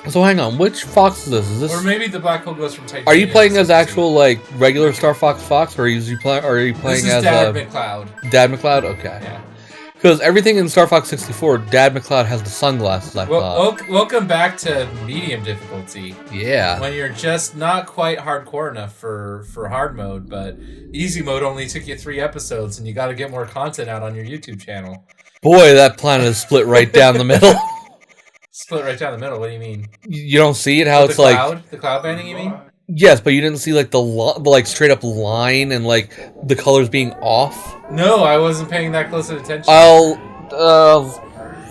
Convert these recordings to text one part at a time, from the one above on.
So hang on, which Fox is this? Is this? Or maybe the black hole goes from Titanium. Are you playing as actual like regular Starfox Fox, or are you playing this is as DadMcCloud? DadMcCloud? Okay. Yeah. Because everything in Star Fox 64, DadMcCloud has the sunglasses. I thought. Welcome back to medium difficulty. Yeah. When you're just not quite hardcore enough for hard mode, but easy mode only took you 3 episodes, and you got to get more content out on your YouTube channel. Boy, that planet is split right down the middle. Split right down the middle. What do you mean? You don't see it? How With it's the cloud banding? You mean? Yes, but you didn't see like the like straight up line and like the colors being off. No, I wasn't paying that close of attention. I'll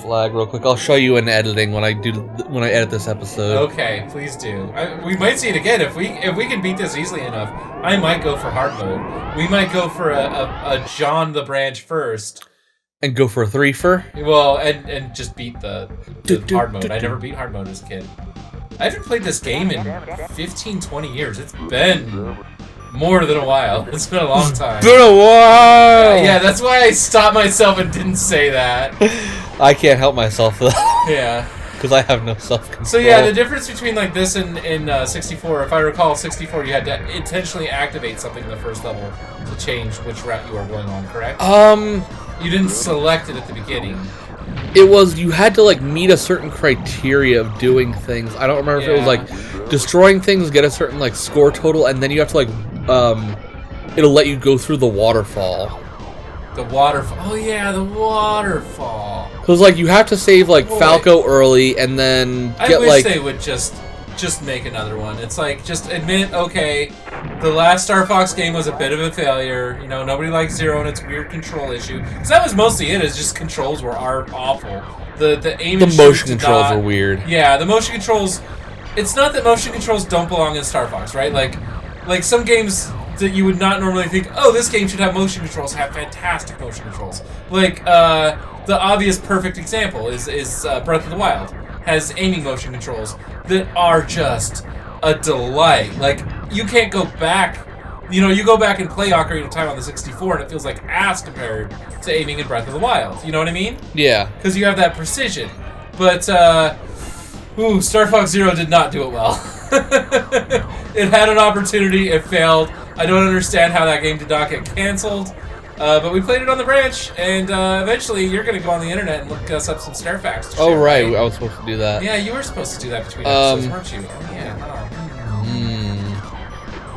flag real quick. I'll show you in editing when I edit this episode. Okay, please do. We might see it again if we can beat this easily enough. I might go for hard mode. We might go for a John the Branch first. And go for a 3-fer? Well, and just beat the hard mode. I never beat hard mode as a kid. I haven't played this game in 15, 20 years. It's been more than a while. It's been a long time. Been a while! Yeah, that's why I stopped myself and didn't say that. I can't help myself, though. Yeah. Because I have no self-control. So yeah, the difference between like this and 64, if I recall, 64 you had to intentionally activate something in the first level to change which route you were going on, correct? You didn't select it at the beginning. It was, you had to like meet a certain criteria of doing things. I don't remember if it was like destroying things, get a certain like score total, and then you have to like, it'll let you go through the waterfall. The waterfall. Oh yeah, the waterfall. Because like you have to save like Falco early, and then get I wish they would just make another one. It's like, just admit, okay, the last Star Fox game was a bit of a failure. You know, nobody likes Zero and its weird control issue. Because that was mostly it. Is just controls were awful. The aim. The motion controls were weird. Yeah, the motion controls. It's not that motion controls don't belong in Star Fox, right? Like some games that you would not normally think, oh, this game should have motion controls, have fantastic motion controls. Like, the obvious perfect example is Breath of the Wild. Has aiming motion controls that are just a delight. Like, you can't go back. You know, you go back and play Ocarina of Time on the 64, and it feels like ass compared to aiming in Breath of the Wild. You know what I mean? Yeah. Because you have that precision. But, Star Fox Zero did not do it well. It had an opportunity, it failed. I don't understand how that game did not get canceled. But we played it on the branch, and eventually you're going to go on the internet and look us up some Starfox to share, right. I was supposed to do that. Yeah, you were supposed to do that between episodes, weren't you? Oh, yeah.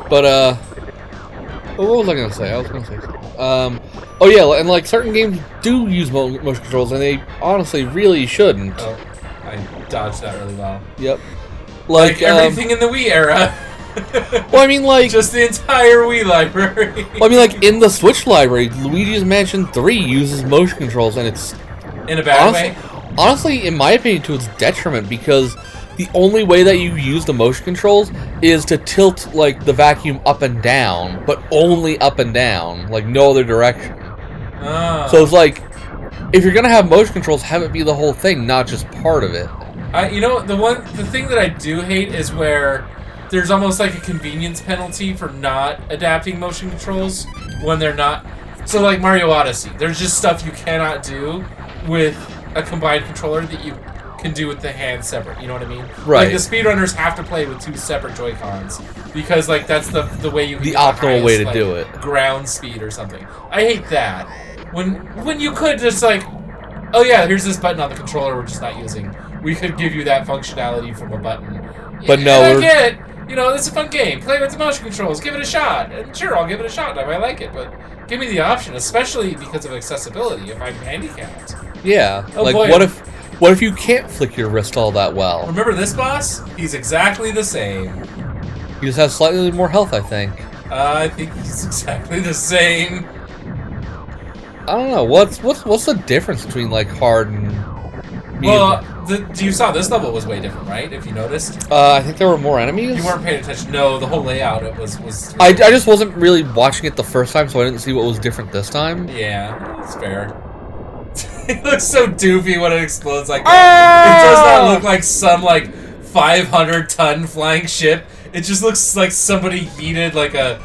But, what was I going to say? Oh yeah, and like certain games do use motion controls, and they honestly really shouldn't. Oh, I dodged that really well. Yep. Like everything in the Wii era. Well, I mean, like... Just the entire Wii library. Well, I mean, like, in the Switch library, Luigi's Mansion 3 uses motion controls, and it's... In a bad way? Honestly, in my opinion, to its detriment, because the only way that you use the motion controls is to tilt, like, the vacuum up and down, but only up and down, like, no other direction. Oh. So it's like, if you're gonna have motion controls, have it be the whole thing, not just part of it. You know, the thing that I do hate is where... There's almost like a convenience penalty for not adapting motion controls when they're not... So like Mario Odyssey, there's just stuff you cannot do with a combined controller that you can do with the hands separate, you know what I mean? Right. Like the speedrunners have to play with 2 separate Joy-Cons because like that's the way you can the get optimal the highest, way to like, do it. Ground speed or something. I hate that. When you could just like, oh yeah, here's this button on the controller we're just not using. We could give you that functionality from a button. But no, I get it. You know, it's a fun game. Play with the motion controls. Give it a shot. And sure, I'll give it a shot. I might like it, but give me the option, especially because of accessibility. If I'm handicapped. Yeah. Oh, like, boy. what if you can't flick your wrist all that well? Remember this boss? He's exactly the same. He just has slightly more health, I think. I think he's exactly the same. I don't know. What's the difference between like hard and medium? Well, you saw this level was way different, right? If you noticed. I think there were more enemies. You weren't paying attention. No, the whole layout it was. I just wasn't really watching it the first time, so I didn't see what was different this time. Yeah, that's fair. It looks so doofy when it explodes like that. It does not look like some like 500-ton flying ship. It just looks like somebody yeeted like a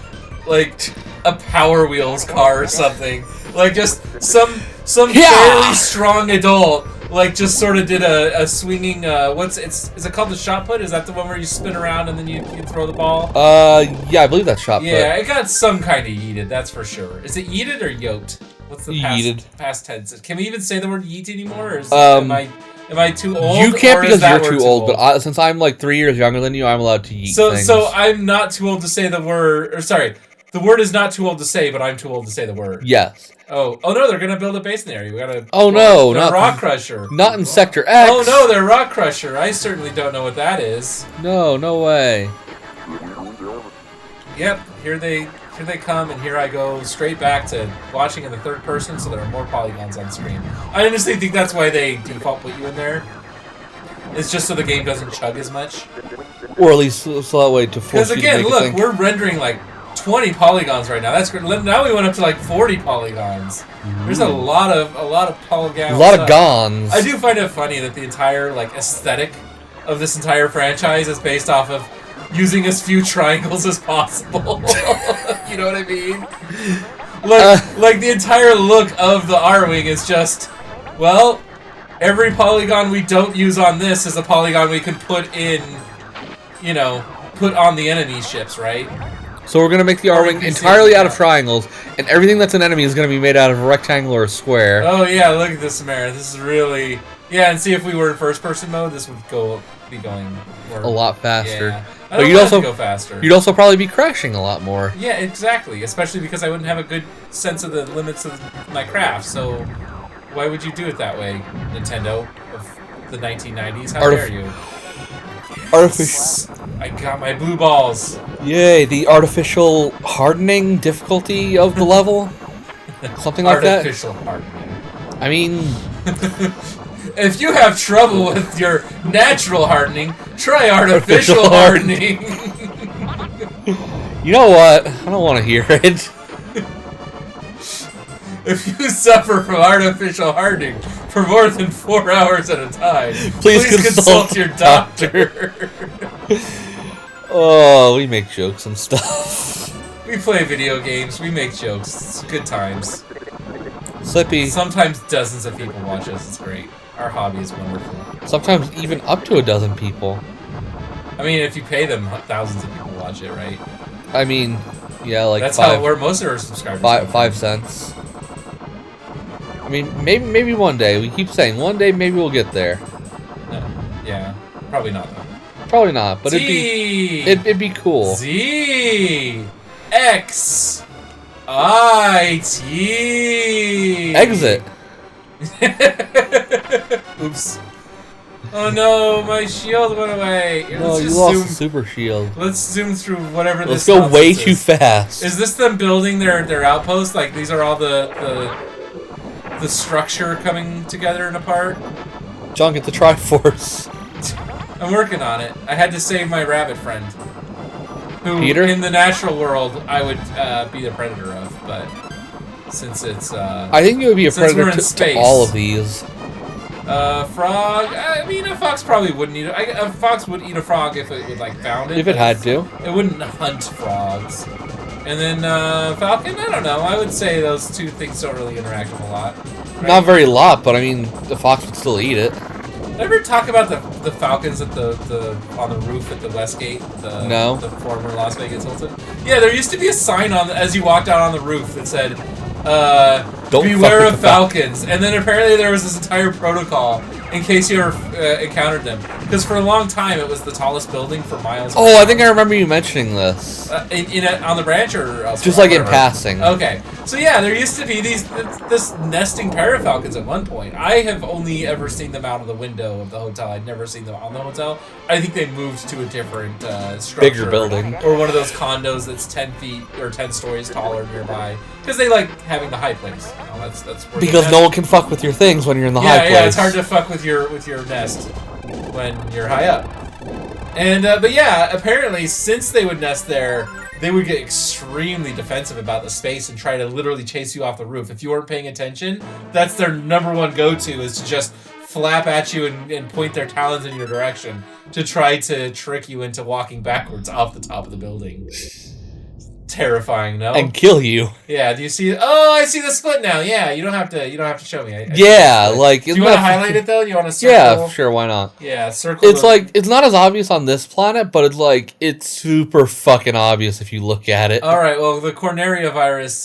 Power Wheels car or something. Like just some fairly strong adult like just sort of did a swinging. Is it called the shot put? Is that the one where you spin around and then you throw the ball? Yeah, I believe that's shot put. Yeah, it got some kind of yeeted. That's for sure. Is it yeeted or yoked? What's the past tense? Can we even say the word yeet anymore? Or am I too old? You can't because you're too old. But since I'm like 3 years younger than you, I'm allowed to yeet things. So I'm not too old to say the word. Or sorry, the word is not too old to say, but I'm too old to say the word. Yes. Oh no! They're gonna build a base in the area. We gotta. Oh no! Not Rock Crusher. Not in Sector X. Oh no! They're Rock Crusher. I certainly don't know what that is. No way. Yep. Here they come, and here I go straight back to watching in the third person, so there are more polygons on screen. I honestly think that's why they default put you in there. It's just so the game doesn't chug as much. Or at least so that way to force you to make again, look, we're rendering like 20 polygons right now. That's great. Now we went up to like 40 polygons. There's a lot of polygons. A lot of gons. I do find it funny that the entire like aesthetic of this entire franchise is based off of using as few triangles as possible. You know what I mean? Like the entire look of the R-Wing is just, well, every polygon we don't use on this is a polygon we can put in, put on the enemy ships, right? So we're going to make the R-Wing entirely out of triangles, and everything that's an enemy is going to be made out of a rectangle or a square. Oh yeah, look at this, Amarith. This is really... Yeah, and see if we were in first-person mode, this would be going more... A lot faster. Yeah. But you'd also go faster. You'd also probably be crashing a lot more. Yeah, exactly. Especially because I wouldn't have a good sense of the limits of my craft, so why would you do it that way, Nintendo of the 1990s? How dare you? I got my blue balls. Yay, the artificial hardening difficulty of the level? Something like that? Artificial hardening. I mean... If you have trouble with your natural hardening, try artificial hardening. You know what? I don't want to hear it. If you suffer from artificial hardening for more than 4 hours at a time, please consult your doctor. Oh, we make jokes and stuff. We play video games, we make jokes. It's good times. Slippy. Sometimes dozens of people watch us, it's great. Our hobby is wonderful. Sometimes even up to a dozen people. I mean, if you pay them, thousands of people watch it, right? I mean, yeah, like that's where most of our subscribers are. 5 cents. I mean, maybe one day. We keep saying one day maybe we'll get there. No. Yeah, probably not though. Probably not, but it'd be cool. Z X I T Exit. Oops. Oh no, my shield went away. No, you lost the super shield. Let's zoom through whatever this is. Let's go way too fast. Is this them building their outpost? Like these are all the structure coming together and apart? John, get the Triforce. I'm working on it. I had to save my rabbit friend. Who, Peter? In the natural world, I would be the predator of, but since it's... I think you would be a predator to all of these. Frog... I mean, a fox probably wouldn't eat it. A fox would eat a frog if it would, like, found it. If it had to. It wouldn't hunt frogs. And then, falcon, I don't know. I would say those two things don't really interact with a lot. Right? Not very lot, but I mean, the fox would still eat it. Ever talk about the falcons at the on the roof at the Westgate? No. The former Las Vegas Hilton? Yeah, there used to be a sign as you walked out on the roof that said, beware of falcons. And then apparently there was this entire protocol in case you ever encountered them. Because for a long time it was the tallest building for miles around. Oh, I think I remember you mentioning this. On the ranch or elsewhere? Just like in passing. Okay. So yeah, there used to be this nesting parafalcons at one point. I have only ever seen them out of the window of the hotel. I'd never seen them on the hotel. I think they moved to a different structure. Bigger building. Or one of those condos that's 10 feet or 10 stories taller nearby. Because they like having the high place. You know, that's because no one can fuck with your things when you're in the high place. Yeah, it's hard to fuck with your nest when you're high up. And but yeah, apparently since they would nest there, they would get extremely defensive about the space and try to literally chase you off the roof. If you weren't paying attention, that's their #1 go-to, is to just flap at you and point their talons in your direction to try to trick you into walking backwards off the top of the building. terrifying. No. And kill you. Yeah. Do you see? Oh, I see the split now. Yeah. You don't have to show me. Yeah, like. Do you want to highlight it though? Do you want to circle? Yeah, sure. Why not? Yeah, circle. It's like it's not as obvious on this planet, but it's like it's super fucking obvious if you look at it. All right. Well, the Corneria virus,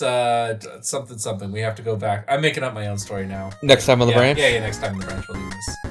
something. We have to go back. I'm making up my own story now. Next time on the branch. Yeah. Next time on the branch, we'll do this.